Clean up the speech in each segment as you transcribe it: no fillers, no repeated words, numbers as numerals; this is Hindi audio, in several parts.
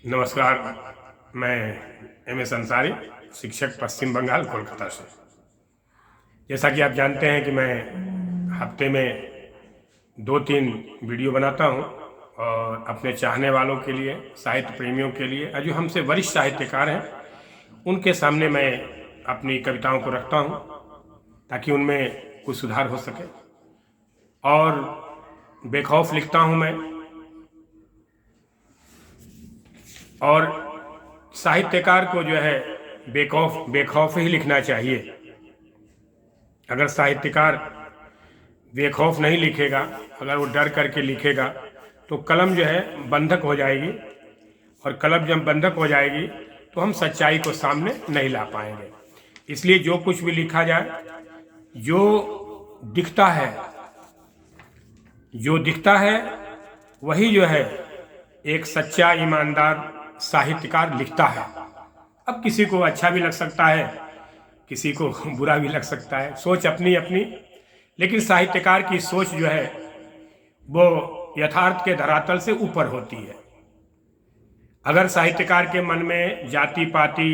नमस्कार। मैं एम.एस. अंसारी, शिक्षक, पश्चिम बंगाल, कोलकाता से। जैसा कि आप जानते हैं कि मैं हफ्ते में 2-3 वीडियो बनाता हूं और अपने चाहने वालों के लिए, साहित्य प्रेमियों के लिए और जो हमसे वरिष्ठ साहित्यकार हैं उनके सामने मैं अपनी कविताओं को रखता हूं ताकि उनमें कुछ सुधार हो सके। और बेखौफ लिखता हूं मैं, और साहित्यकार को जो है बेखौफ ही लिखना चाहिए। अगर साहित्यकार बेखौफ नहीं लिखेगा, अगर वो डर करके लिखेगा तो कलम जो है बंधक हो जाएगी, और कलम जब बंधक हो जाएगी तो हम सच्चाई को सामने नहीं ला पाएंगे। इसलिए जो कुछ भी लिखा जाए, जो दिखता है वही जो है एक सच्चा ईमानदार साहित्यकार लिखता है। अब किसी को अच्छा भी लग सकता है, किसी को बुरा भी लग सकता है, सोच अपनी अपनी। लेकिन साहित्यकार की सोच जो है वो यथार्थ के धरातल से ऊपर होती है। अगर साहित्यकार के मन में जाति पाति,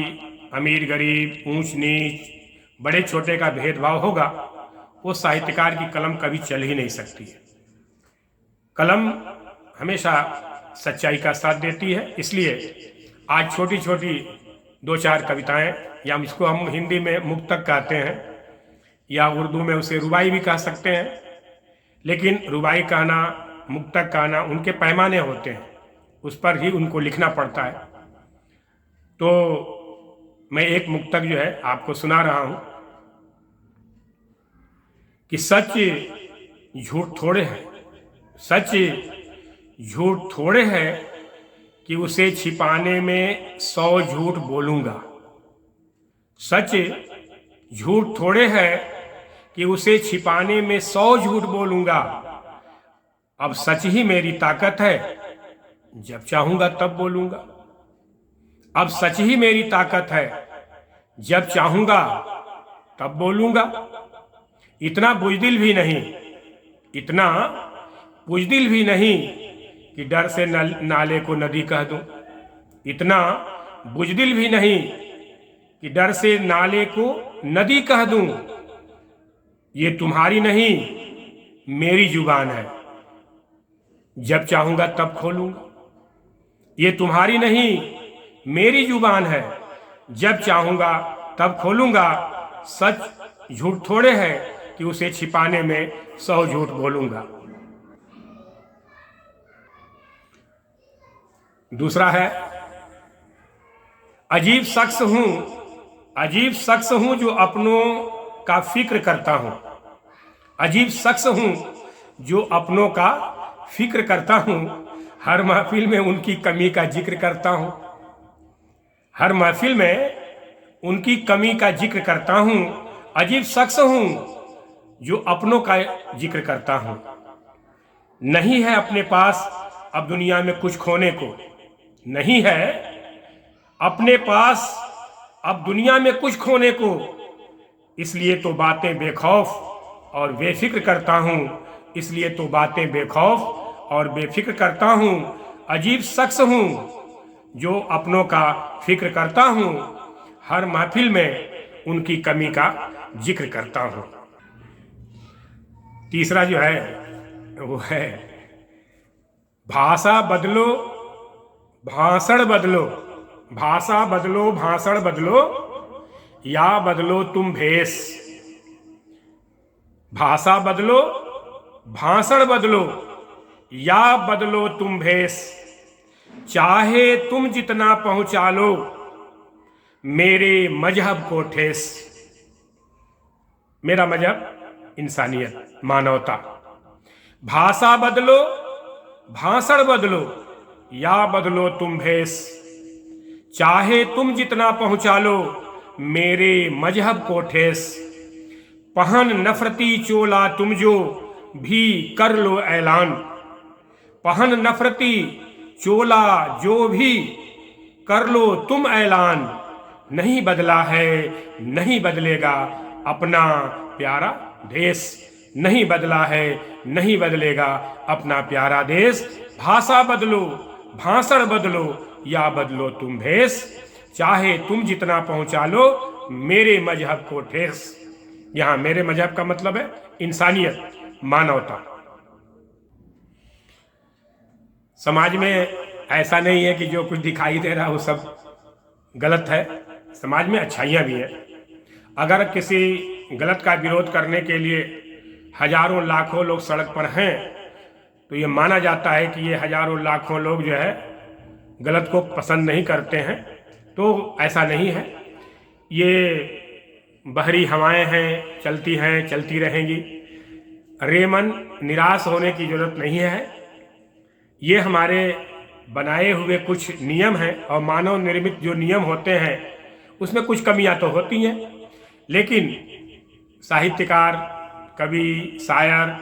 अमीर गरीब, ऊंच नीच, बड़े छोटे का भेदभाव होगा, वो साहित्यकार की कलम कभी चल ही नहीं सकती है। कलम हमेशा सच्चाई का साथ देती है। इसलिए आज छोटी छोटी 2-4 कविताएं, या इसको हम हिंदी में मुक्तक कहते हैं या उर्दू में उसे रुबाई भी कह सकते हैं, लेकिन रुबाई कहना, मुक्तक कहना, उनके पैमाने होते हैं, उस पर ही उनको लिखना पड़ता है। तो मैं एक मुक्तक जो है आपको सुना रहा हूं कि सच झूठ थोड़े हैं कि उसे छिपाने में 100 झूठ बोलूंगा। सच झूठ थोड़े है कि उसे छिपाने में 100 झूठ बोलूंगा। अब सच ही मेरी ताकत है, जब चाहूंगा तब बोलूंगा। अब सच ही मेरी ताकत है, जब चाहूंगा तब बोलूंगा। इतना बुजदिल भी नहीं कि डर से नाले को नदी कह दूं। इतना बुजदिल भी नहीं कि डर से नाले को नदी कह दूं। ये तुम्हारी नहीं मेरी जुबान है, जब चाहूंगा तब खोलूंगा। ये तुम्हारी नहीं मेरी जुबान है, जब चाहूंगा तब खोलूंगा। सच झूठ थोड़े है कि उसे छिपाने में 100 झूठ बोलूंगा। दूसरा है, अजीब शख्स हूं जो अपनों का फिक्र करता हूं। अजीब शख्स हूं जो अपनों का फिक्र करता हूं। हर महफिल में उनकी कमी का जिक्र करता हूं। हर महफिल में उनकी कमी का जिक्र करता हूं। अजीब शख्स हूं जो अपनों का जिक्र करता हूं। नहीं है अपने पास अब दुनिया में कुछ खोने को। नहीं है अपने पास अब दुनिया में कुछ खोने को। इसलिए तो बातें बेखौफ और बेफिक्र करता हूं। इसलिए तो बातें बेखौफ और बेफिक्र करता हूं। अजीब शख्स हूं जो अपनों का फिक्र करता हूं। हर महफिल में उनकी कमी का जिक्र करता हूं। तीसरा जो है वो है, भाषा बदलो भाषण बदलो। भाषा बदलो भाषण बदलो, या बदलो तुम भेष। भाषा बदलो भाषण बदलो, या बदलो तुम भेष। चाहे तुम जितना पहुंचा लो मेरे मजहब को ठेस। मेरा मजहब इंसानियत, मानवता। भाषा बदलो भाषण बदलो, या बदलो तुम भेष। चाहे तुम जितना पहुंचा लो मेरे मजहब को ठेस। पहन नफरती चोला तुम जो भी कर लो ऐलान। पहन नफरती चोला जो भी कर लो तुम ऐलान। नहीं बदला है नहीं बदलेगा अपना प्यारा देश। नहीं बदला है नहीं बदलेगा अपना प्यारा देश। भाषा बदलो भाषण बदलो या बदलो तुम भेष, चाहे तुम जितना पहुंचा लो मेरे मजहब को ठेस। यहां मेरे मजहब का मतलब है इंसानियत, मानवता। समाज में ऐसा नहीं है कि जो कुछ दिखाई दे रहा है वो सब गलत है, समाज में अच्छाइयाँ भी हैं। अगर किसी गलत का विरोध करने के लिए हजारों लाखों लोग सड़क पर हैं तो ये माना जाता है कि ये हजारों लाखों लोग जो है गलत को पसंद नहीं करते हैं। तो ऐसा नहीं है, ये बहरी हवाएं हैं, चलती हैं, चलती रहेंगी। रेमन निराश होने की जरूरत नहीं है। ये हमारे बनाए हुए कुछ नियम हैं और मानव निर्मित जो नियम होते हैं उसमें कुछ कमियां तो होती हैं, लेकिन साहित्यकार, कवि, शायर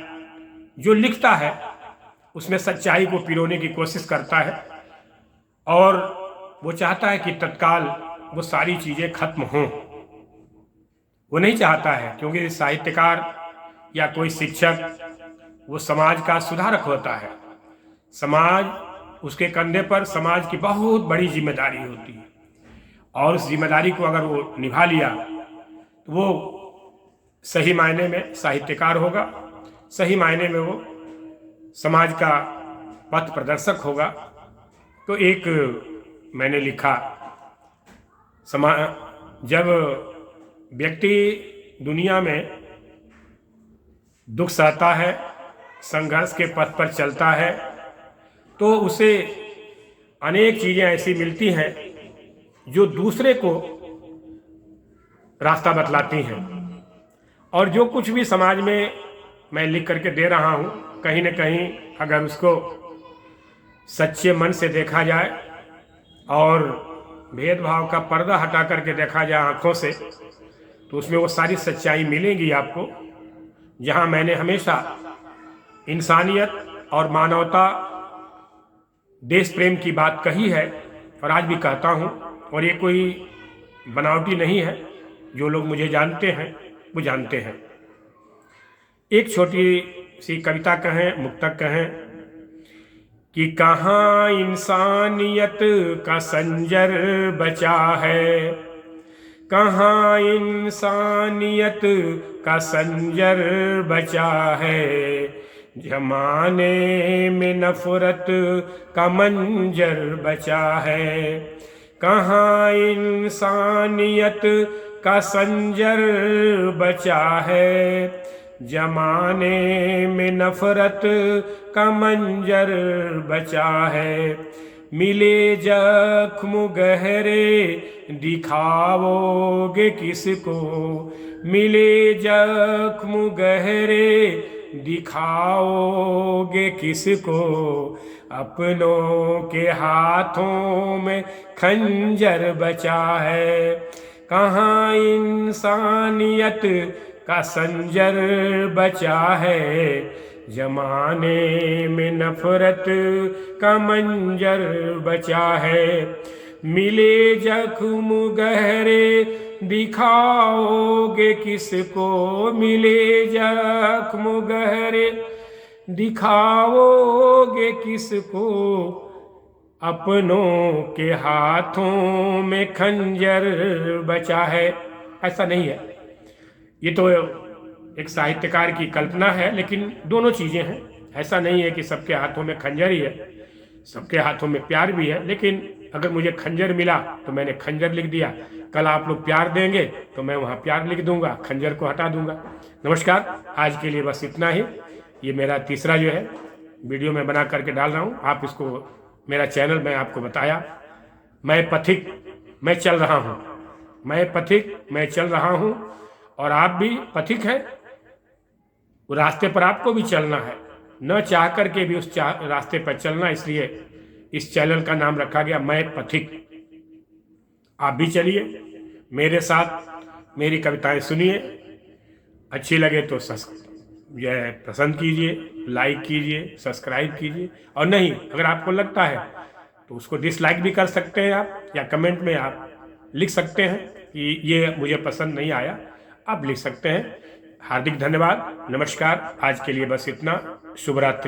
जो लिखता है उसमें सच्चाई को पिरोने की कोशिश करता है और वो चाहता है कि तत्काल वो सारी चीज़ें खत्म हों। वो नहीं चाहता है, क्योंकि साहित्यकार या कोई शिक्षक वो समाज का सुधारक होता है। समाज, उसके कंधे पर समाज की बहुत बड़ी जिम्मेदारी होती है और उस जिम्मेदारी को अगर वो निभा लिया तो वो सही मायने में साहित्यकार होगा, सही मायने में वो समाज का पथ प्रदर्शक होगा। तो एक मैंने लिखा, जब व्यक्ति दुनिया में दुख सहता है, संघर्ष के पथ पर चलता है, तो उसे अनेक चीज़ें ऐसी मिलती हैं जो दूसरे को रास्ता बतलाती हैं। और जो कुछ भी समाज में मैं लिख करके दे रहा हूँ, कहीं न कहीं अगर उसको सच्चे मन से देखा जाए और भेदभाव का पर्दा हटा करके देखा जाए आँखों से, तो उसमें वो सारी सच्चाई मिलेगी आपको। जहाँ मैंने हमेशा इंसानियत और मानवता, देश प्रेम की बात कही है और आज भी कहता हूँ, और ये कोई बनावटी नहीं है। जो लोग मुझे जानते हैं वो जानते हैं। एक छोटी सी कविता कहें, मुक्तक कहें कि कहाँ इंसानियत का संजर बचा है, कहाँ इंसानियत का संजर बचा है, जमाने में नफरत का मंजर बचा है, कहाँ इंसानियत का संजर बचा है, जमाने में नफरत का मंजर बचा है। मिले जख्म गहरे दिखाओगे किसको, मिले जख्म गहरे दिखाओगे किसको, अपनों के हाथों में खंजर बचा है, कहाँ इंसानियत का संजर बचा है, जमाने में नफरत का मंजर बचा है। मिले जख्म गहरे दिखाओगे किसको, मिले जख्म गहरे दिखाओगे किसको, अपनों के हाथों में खंजर बचा है। ऐसा नहीं है, ये तो एक साहित्यकार की कल्पना है, लेकिन दोनों चीज़ें हैं। ऐसा नहीं है कि सबके हाथों में खंजर ही है, सबके हाथों में प्यार भी है। लेकिन अगर मुझे खंजर मिला तो मैंने खंजर लिख दिया, कल आप लोग प्यार देंगे तो मैं वहाँ प्यार लिख दूंगा, खंजर को हटा दूंगा। नमस्कार, आज के लिए बस इतना ही। ये मेरा तीसरा जो है वीडियो मैं बना करके डाल रहा हूँ। आप इसको, मेरा चैनल मैं आपको बताया, मैं पथिक, मैं चल रहा हूँ, मैं पथिक, मैं चल रहा हूँ, और आप भी पथिक हैं। वो रास्ते पर आपको भी चलना है, न चाह करके भी उस रास्ते पर चलना। इसलिए इस चैनल का नाम रखा गया मैं पथिक। आप भी चलिए मेरे साथ, मेरी कविताएं सुनिए, अच्छी लगे तो यह पसंद कीजिए, लाइक कीजिए, सब्सक्राइब कीजिए, और नहीं अगर आपको लगता है तो उसको डिसलाइक भी कर सकते हैं आप, या कमेंट में आप लिख सकते हैं कि ये मुझे पसंद नहीं आया, आप लिख सकते हैं। हार्दिक धन्यवाद, नमस्कार, आज के लिए बस इतना। शुभ रात्रि।